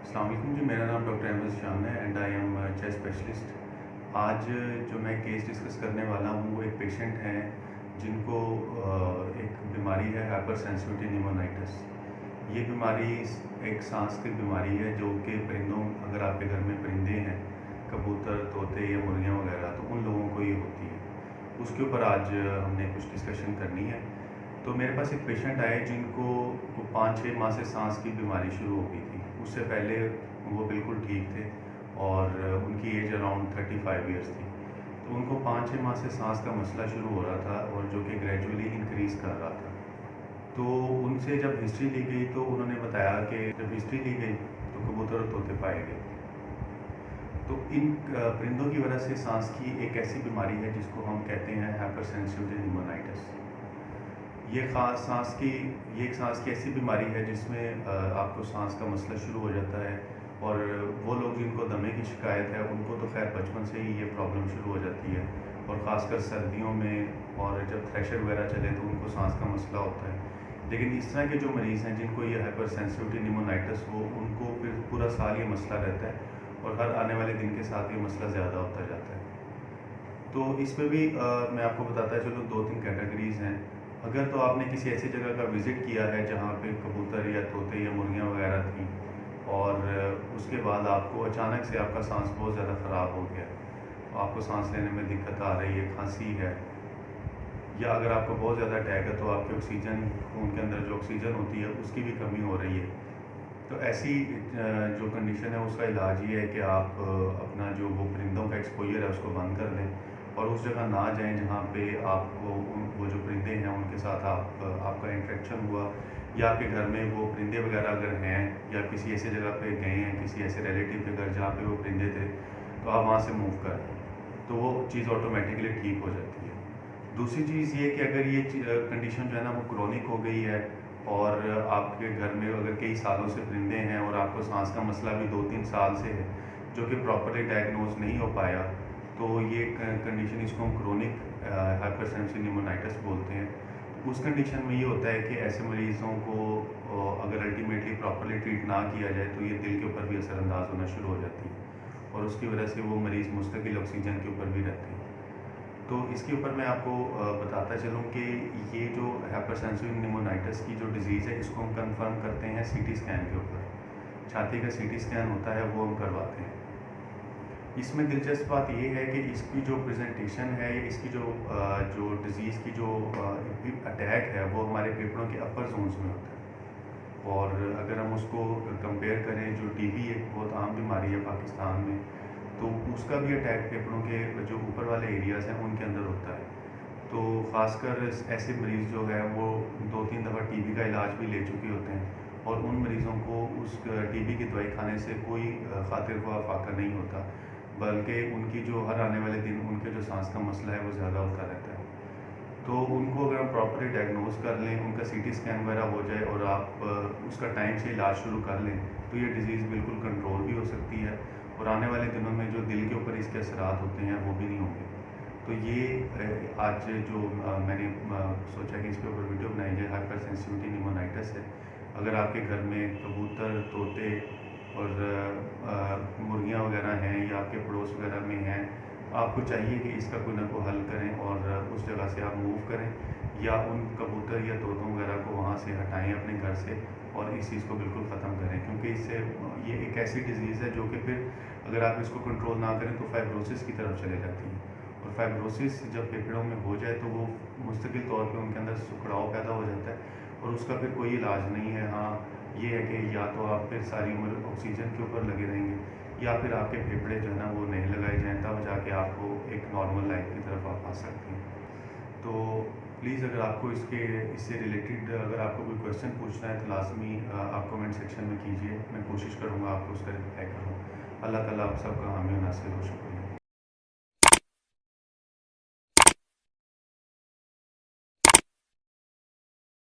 अस्सलाम वालेकुम जी, मेरा नाम डॉक्टर अहमद शान है and I am chest specialist. आज जो मैं केस डिस्कस करने वाला हूँ वो एक पेशेंट हैं जिनको एक बीमारी है हाइपर सेंसिटिविटी निमोनाइटिस। ये बीमारी एक सांस की बीमारी है जो कि परिंदों, अगर आपके घर में परिंदे हैं, कबूतर, तोते या मुर्गियाँ वगैरह, तो उन लोगों को ये होती है। उसके ऊपर आज हमने कुछ डिस्कशन करनी है। तो मेरे पास एक पेशेंट आए जिनको 5-6 माह से सांस की बीमारी शुरू हो गई थी। उससे पहले वो बिल्कुल ठीक थे और उनकी एज अराउंड 35 ईयर्स थी। तो उनको 5-6 माह से सांस का मसला शुरू हो रहा था और जो कि ग्रेजुअली इंक्रीज़ कर रहा था। तो उनसे जब हिस्ट्री ली गई तो उन्होंने बताया कि जब हिस्ट्री ली गई तो कबूतर और तोते पाए गए। तो इन परिंदों की वजह से सांस की एक ऐसी बीमारी है जिसको हम कहते हैं हाइपर सेंसिटिविटी निमोनाइटिस। ये एक सांस की ऐसी बीमारी है जिसमें आपको सांस का मसला शुरू हो जाता है। और वो लोग जिनको दमे की शिकायत है उनको तो खैर बचपन से ही ये प्रॉब्लम शुरू हो जाती है, और ख़ासकर सर्दियों में और जब थ्रेशर वगैरह चले तो उनको सांस का मसला होता है। लेकिन इस तरह के जो मरीज़ हैं जिनको ये हाइपर सेंसिटिविटी निमोनाइटिस हो, उनको फिर पूरा साल ये मसला रहता है और हर आने वाले दिन के साथ ये मसला ज़्यादा होता जाता है। तो इसमें भी मैं आपको बताता चलूँ 2-3 कैटेगरीज़ हैं। अगर तो आपने किसी ऐसी जगह का विज़िट किया है जहाँ पे कबूतर या तोते या मुर्गियाँ वगैरह थी और उसके बाद आपको अचानक से आपका साँस बहुत ज़्यादा ख़राब हो गया, तो आपको साँस लेने में दिक्कत आ रही है, खाँसी है, या अगर आपको बहुत ज़्यादा अटैक है तो आपके ऑक्सीजन, खून के अंदर जो ऑक्सीजन होती है उसकी भी कमी हो रही है। तो ऐसी जो कंडीशन है उसका इलाज ये है कि आप अपना जो वो परिंदों का एक्सपोजर है उसको बंद कर दें और उस जगह ना जाएं जहाँ पे आपको वो जो परिंदे हैं उनके साथ आपका इंटरेक्शन हुआ, या आपके घर में वो परिंदे वगैरह अगर हैं या किसी ऐसी जगह पे गए हैं, किसी ऐसे रिलेटिव के घर जहाँ पे वो परिंदे थे, तो आप वहाँ से मूव कर दें, तो वो चीज़ ऑटोमेटिकली ठीक हो जाती है। दूसरी चीज़ ये कि अगर ये कंडीशन जो है ना वो क्रोनिक हो गई है और आपके घर में अगर कई सालों से परिंदे हैं और आपको सांस का मसला भी 2-3 साल से है जो कि प्रॉपरली डायग्नोज नहीं हो पाया, तो ये कंडीशन, इसको हम क्रोनिक हाइपर सेंसिटिव निमोनाइटिस बोलते हैं। उस कंडीशन में ये होता है कि ऐसे मरीज़ों को अगर अल्टीमेटली प्रॉपरली ट्रीट ना किया जाए तो ये दिल के ऊपर भी असरअंदाज होना शुरू हो जाती है और उसकी वजह से वो मरीज़ मुस्तकिल ऑक्सीजन के ऊपर भी रहते हैं। तो इसके ऊपर मैं आपको बताता चलूँ कि ये जो हाइपरसेंसिटिव निमोनाइटिस की जो डिज़ीज़ है इसको हम कंफर्म करते हैं सीटी स्कैन के ऊपर। छाती का सीटी स्कैन होता है वो हम करवाते हैं। इसमें दिलचस्प बात ये है कि इसकी जो प्रेजेंटेशन है, इसकी जो डिज़ीज़ की जो अटैक है वो हमारे फेफड़ों के अपर जोन्स में होता है। और अगर हम उसको कंपेयर करें, जो टीबी एक बहुत आम बीमारी है पाकिस्तान में, तो उसका भी अटैक फेफड़ों के जो ऊपर वाले एरियाज़ हैं उनके अंदर होता है। तो ख़ासकर ऐसे मरीज़ जो है वो 2-3 दफ़ा टीबी का इलाज भी ले चुके होते हैं और उन मरीज़ों को उस टीबी की दवाई खाने से कोई खातिर ख्वाह फाका नहीं होता, बल्कि उनकी जो हर आने वाले दिन उनके जो सांस का मसला है वो ज़्यादा होता रहता है। तो उनको अगर हम प्रॉपरली डायग्नोज कर लें, उनका सीटी स्कैन वगैरह हो जाए और आप उसका टाइम से इलाज शुरू कर लें, तो ये डिज़ीज़ बिल्कुल कंट्रोल भी हो सकती है और आने वाले दिनों में जो दिल के ऊपर इसके असरात होते हैं वो भी नहीं होंगे। तो ये आज जो मैंने सोचा कि इस पे ऊपर वीडियो बनाई जाए, हाइपर सेंसिटिविटी निमोनाइटिस है। अगर आपके घर में कबूतर, तोते और मुर्गियाँ वगैरह हैं या आपके पड़ोस वगैरह में हैं, आपको चाहिए कि इसका कोई ना कोई हल करें और उस जगह से आप मूव करें या उन कबूतर या तोतों वगैरह को वहाँ से हटाएं अपने घर से और इस चीज़ को बिल्कुल ख़त्म करें, क्योंकि इससे ये एक ऐसी डिज़ीज़ है जो कि फिर अगर आप इसको कंट्रोल ना करें तो फाइब्रोसिस की तरफ चले जाती है। और फाइब्रोसिस जब फेफड़ों में हो जाए तो वो मुस्तकिल तौर पे उनके अंदर सुखड़ाव पैदा हो जाता है और उसका फिर कोई इलाज नहीं है। हाँ, ये है कि या तो आप फिर सारी उम्र ऑक्सीजन के ऊपर लगे रहेंगे या फिर आपके फेफड़े जो है ना वो नहीं लगाए जाएँ, तब जाके आपको एक नॉर्मल लाइफ की तरफ आप आ सकते हैं। तो प्लीज़ अगर आपको इससे रिलेटेड अगर आपको कोई क्वेश्चन पूछना है तो लाज़मी आप कमेंट सेक्शन में कीजिए, मैं कोशिश करूँगा आपको उसका रिप्लाई करूँ। अल्लाह ताला आप सबका हामी और नासिर हो। शुक्रिया।